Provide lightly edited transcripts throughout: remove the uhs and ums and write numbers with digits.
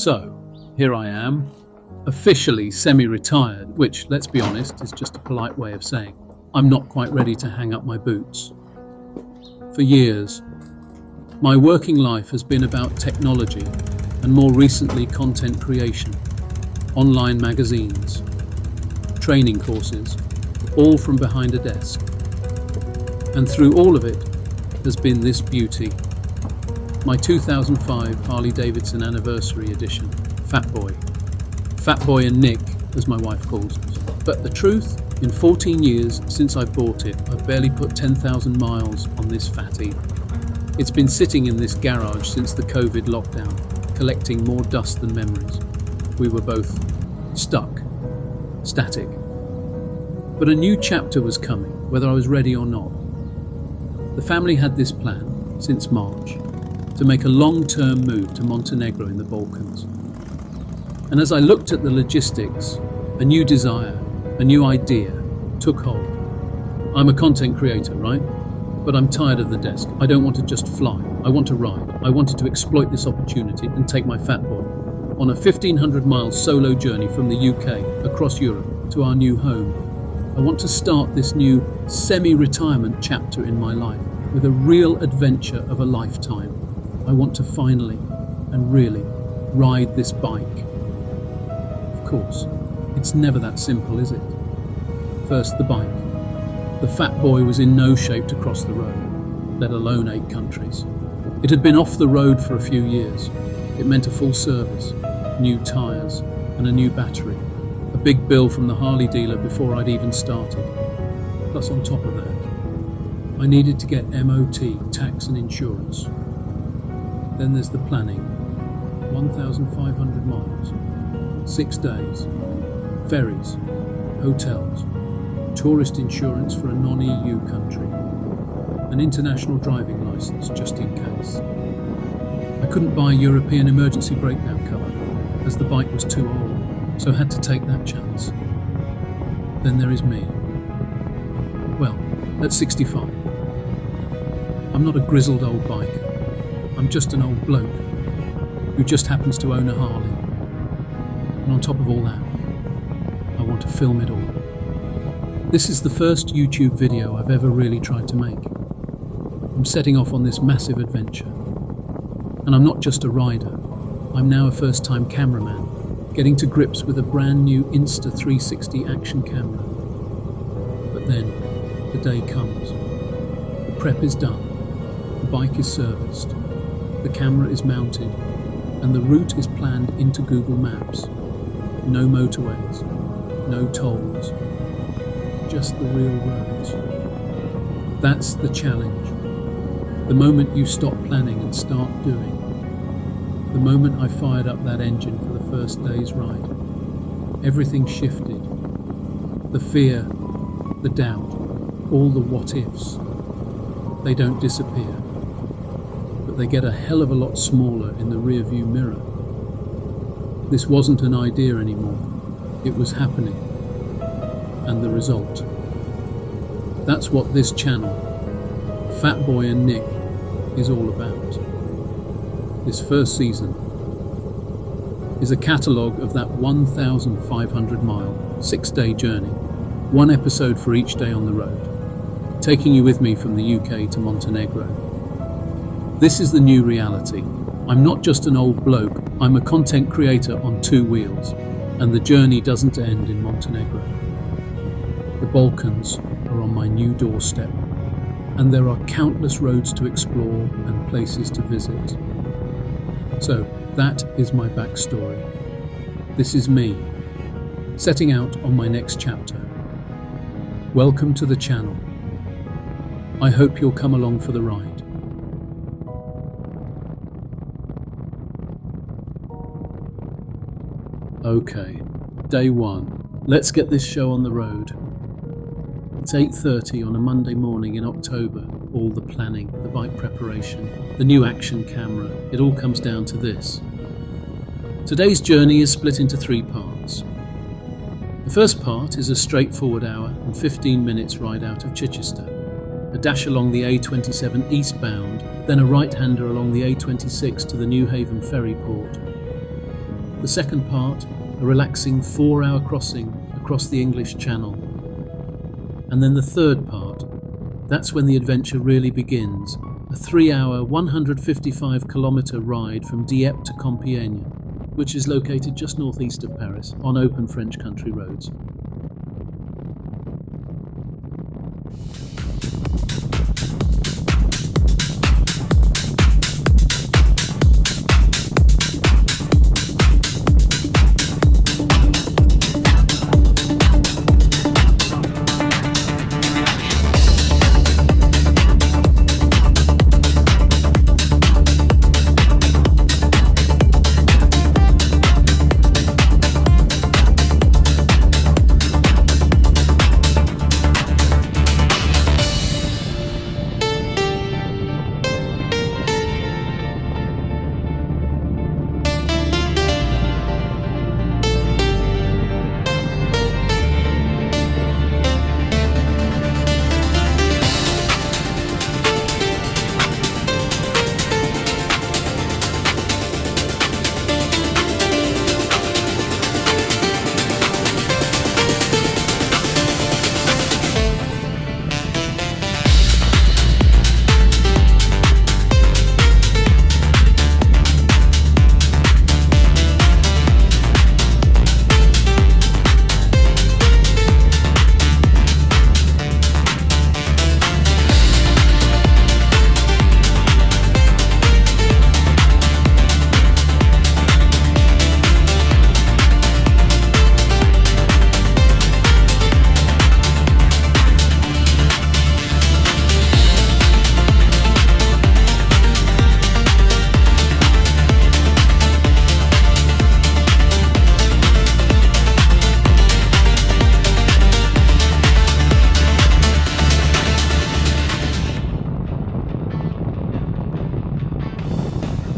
So, here I am, officially semi-retired, which, let's be honest, is just a polite way of saying I'm not quite ready to hang up my boots. For years, my working life has been about technology and more recently content creation, online magazines, training courses, all from behind a desk. And through all of it has been this beauty, my 2005 Harley-Davidson anniversary edition, Fatboy. Fatboy and Nick, as my wife calls us. But the truth, in 14 years since I bought it, I've barely put 10,000 miles on this fatty. It's been sitting in this garage since the COVID lockdown, collecting more dust than memories. We were both stuck, static. But a new chapter was coming, whether I was ready or not. The family had this plan, since March, to make a long-term move to Montenegro in the Balkans. And as I looked at the logistics, a new desire, a new idea took hold. I'm a content creator, right? But I'm tired of the desk. I don't want to just fly. I want to ride. I wanted to exploit this opportunity and take my Fatboy on a 1,500-mile solo journey from the UK across Europe to our new home. I want to start this new semi-retirement chapter in my life with a real adventure of a lifetime. I want to finally and really ride this bike. Of course, it's never that simple, is it? First, the bike. The Fatboy was in no shape to cross the road, let alone 8 countries. It had been off the road for a few years. It meant a full service, new tyres, and a new battery. A big bill from the Harley dealer before I'd even started. Plus, on top of that, I needed to get MOT, tax and insurance. Then there's the planning. 1,500 miles, 6 days, ferries, hotels, tourist insurance for a non-EU country, an international driving licence just in case. I couldn't buy European emergency breakdown cover as the bike was too old, so I had to take that chance. Then there is me. Well, at 65. I'm not a grizzled old biker. I'm just an old bloke who just happens to own a Harley. And on top of all that, I want to film it all. This is the first YouTube video I've ever really tried to make. I'm setting off on this massive adventure. And I'm not just a rider. I'm now a first-time cameraman, getting to grips with a brand new Insta360 action camera. But then, the day comes. The prep is done. The bike is serviced. The camera is mounted. And the route is planned into Google Maps. No motorways. No tolls. Just the real roads. That's the challenge. The moment you stop planning and start doing. The moment I fired up that engine for the first day's ride. Everything shifted. The fear, the doubt, all the what-ifs. They don't disappear. But they get a hell of a lot smaller in the rear-view mirror. This wasn't an idea anymore. It was happening. And the result. That's what this channel, Fatboy and Nick, is all about. This first season is a catalogue of that 1,500-mile, 6-day journey, 1 episode for each day on the road, taking you with me from the UK to Montenegro. This is the new reality. I'm not just an old bloke, I'm a content creator on 2 wheels, and the journey doesn't end in Montenegro. The Balkans are on my new doorstep, and there are countless roads to explore and places to visit. So, that is my backstory. This is me, setting out on my next chapter. Welcome to the channel. I hope you'll come along for the ride. Okay, day 1. Let's get this show on the road. It's 8:30 on a Monday morning in October. All the planning, the bike preparation, the new action camera, it all comes down to this. Today's journey is split into 3 parts. The first part is a straightforward hour and 15 minutes ride out of Chichester, a dash along the A27 eastbound, then a right-hander along the A26 to the Newhaven Ferry port. The second part, a relaxing 4-hour crossing across the English Channel. And then the third part, that's when the adventure really begins, a 3-hour, 155-kilometre ride from Dieppe to Compiègne, which is located just northeast of Paris on open French country roads.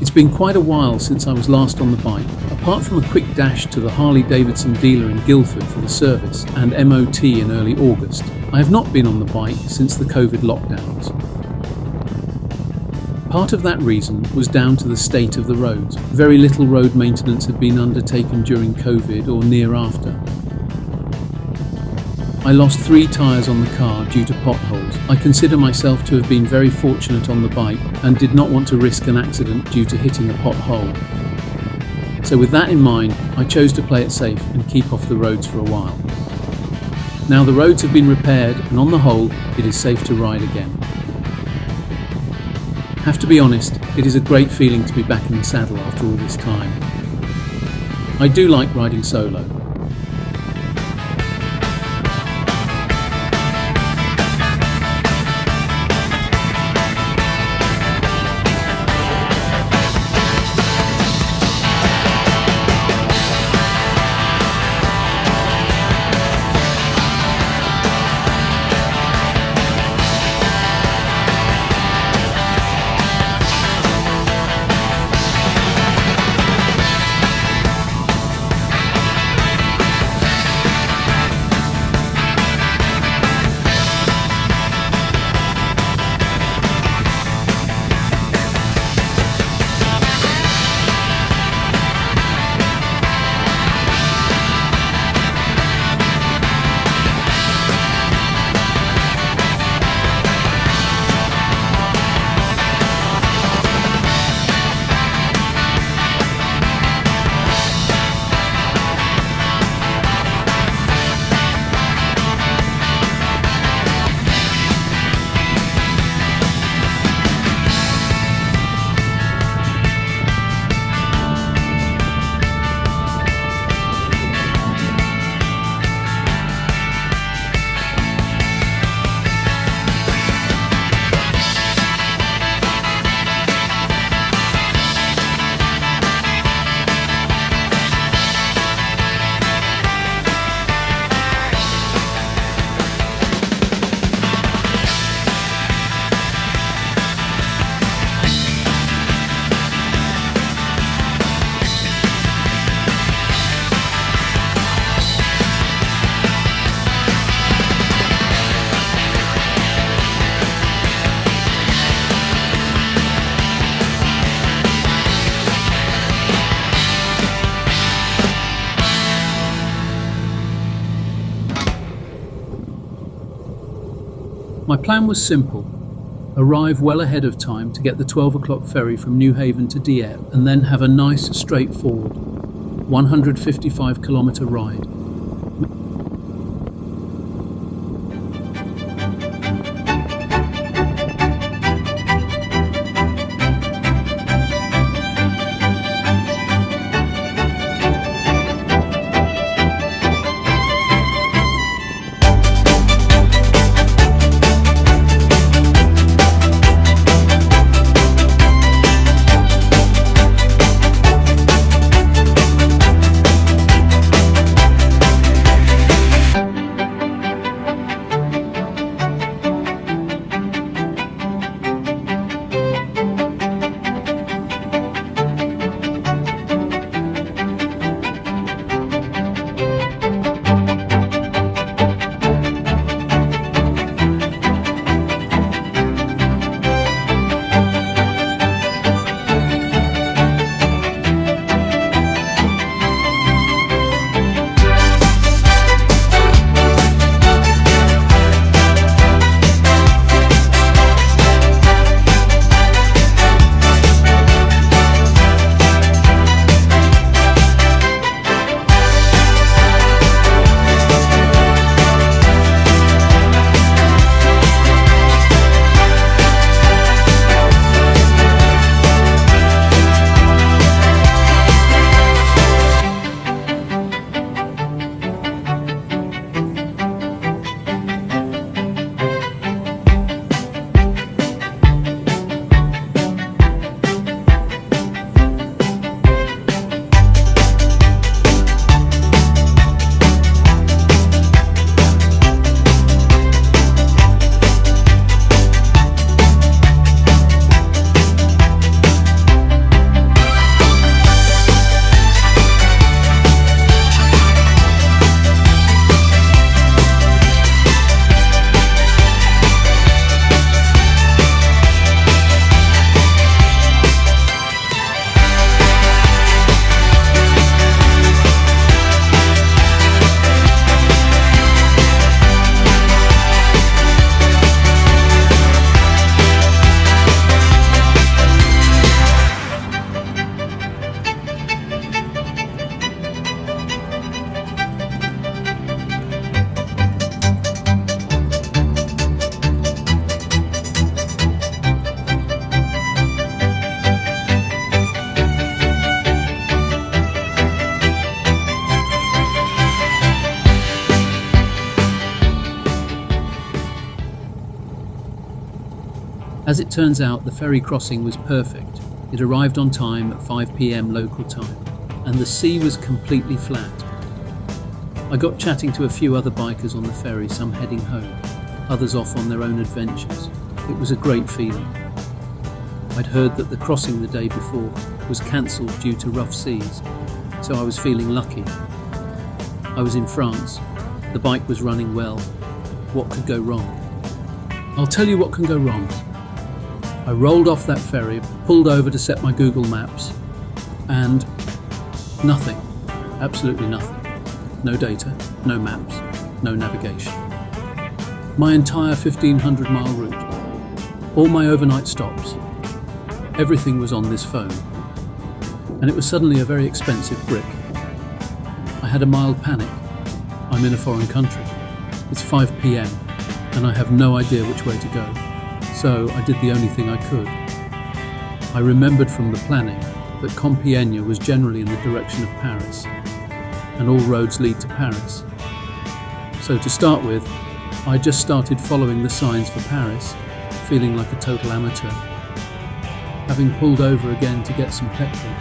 It's been quite a while since I was last on the bike. Apart from a quick dash to the Harley-Davidson dealer in Guildford for the service and MOT in early August, I have not been on the bike since the COVID lockdowns. Part of that reason was down to the state of the roads. Very little road maintenance had been undertaken during COVID or near after. I lost 3 tyres on the car due to potholes. I consider myself to have been very fortunate on the bike and did not want to risk an accident due to hitting a pothole. So with that in mind, I chose to play it safe and keep off the roads for a while. Now the roads have been repaired and on the whole, it is safe to ride again. Have to be honest, it is a great feeling to be back in the saddle after all this time. I do like riding solo. My plan was simple: arrive well ahead of time to get the 12 o'clock ferry from Newhaven to Dieppe, and then have a nice, straightforward 155-kilometre ride. As it turns out, the ferry crossing was perfect. It arrived on time at 5 p.m. local time, and the sea was completely flat. I got chatting to a few other bikers on the ferry, some heading home, others off on their own adventures. It was a great feeling. I'd heard that the crossing the day before was cancelled due to rough seas, so I was feeling lucky. I was in France. The bike was running well. What could go wrong? I'll tell you what can go wrong. I rolled off that ferry, pulled over to set my Google Maps, and nothing, absolutely nothing. No data, no maps, no navigation. My entire 1,500-mile route, all my overnight stops, everything was on this phone. And it was suddenly a very expensive brick. I had a mild panic. I'm in a foreign country. It's 5 p.m. and I have no idea which way to go. So I did the only thing I could. I remembered from the planning that Compiègne was generally in the direction of Paris, and all roads lead to Paris. So to start with, I just started following the signs for Paris, feeling like a total amateur. Having pulled over again to get some petrol,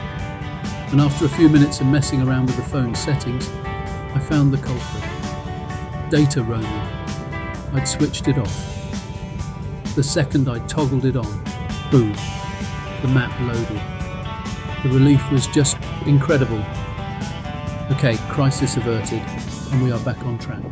and after a few minutes of messing around with the phone settings, I found the culprit. Data roaming. I'd switched it off. The second I toggled it on, boom, the map loaded. The relief was just incredible. Okay, crisis averted, and we are back on track.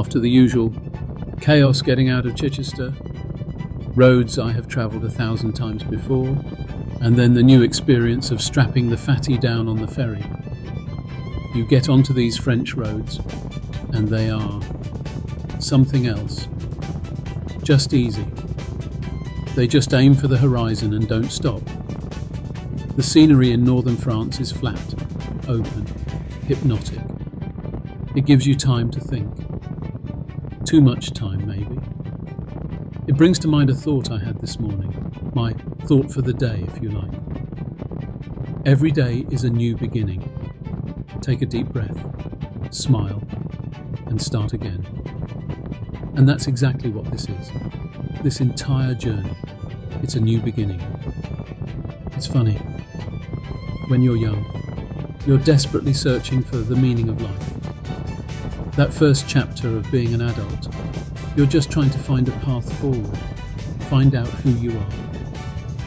after the usual chaos getting out of Chichester, roads I have travelled 1,000 times before, and then the new experience of strapping the fatty down on the ferry. You get onto these French roads, and they are something else. Just easy. They just aim for the horizon and don't stop. The scenery in northern France is flat, open, hypnotic. It gives you time to think. Too much time, maybe. It brings to mind a thought I had this morning, my thought for the day, if you like. Every day is a new beginning. Take a deep breath, smile, and start again. And that's exactly what this is. This entire journey, it's a new beginning. It's funny. When you're young, you're desperately searching for the meaning of life. That first chapter of being an adult, you're just trying to find a path forward, find out who you are,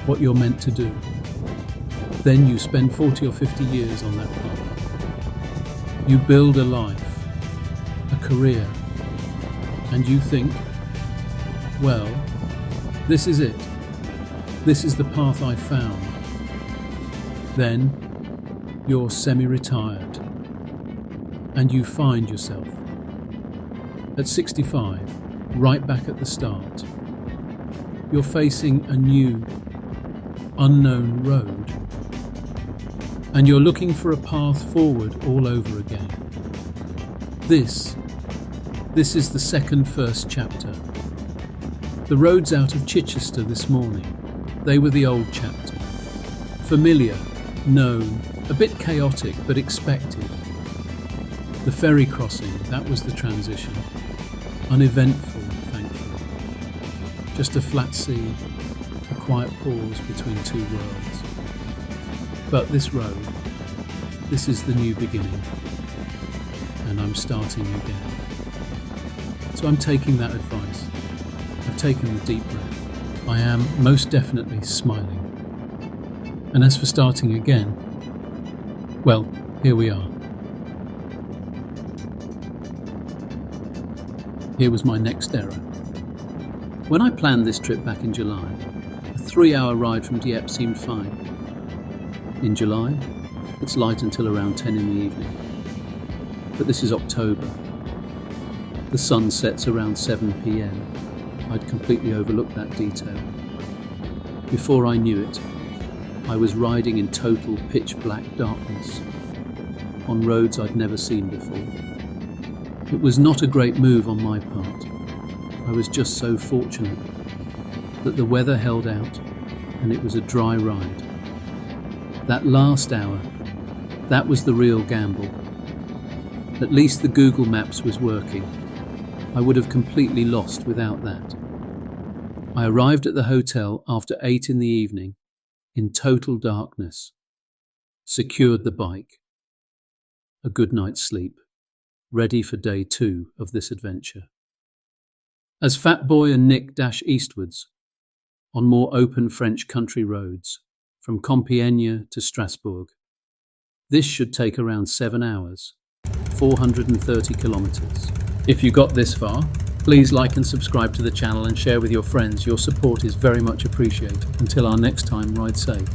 what you're meant to do. Then you spend 40 or 50 years on that path. You build a life, a career, and you think, well, this is it. This is the path I found. Then you're semi-retired, and you find yourself at 65, right back at the start. You're facing a new, unknown road, and you're looking for a path forward all over again. This is the first chapter. The roads out of Chichester this morning, they were the old chapter. Familiar, known, a bit chaotic, but expected. The ferry crossing, that was the transition. Uneventful, thankfully. Just a flat sea, a quiet pause between two worlds. But this road, this is the new beginning. And I'm starting again. So I'm taking that advice. I've taken the deep breath. I am most definitely smiling. And as for starting again, well, here we are. Here was my next error. When I planned this trip back in July, a 3-hour ride from Dieppe seemed fine. In July, it's light until around 10 in the evening. But this is October. The sun sets around 7 p.m. I'd completely overlooked that detail. Before I knew it, I was riding in total pitch-black darkness on roads I'd never seen before. It was not a great move on my part. I was just so fortunate that the weather held out and it was a dry ride. That last hour, that was the real gamble. At least the Google Maps was working. I would have completely lost without that. I arrived at the hotel after 8 in the evening, in total darkness, secured the bike, a good night's sleep, ready for day 2 of this adventure. As Fatboy and Nick dash eastwards, on more open French country roads, from Compiègne to Strasbourg, this should take around 7 hours, 430 kilometres. If you got this far, please like and subscribe to the channel and share with your friends. Your support is very much appreciated. Until our next time, ride safe.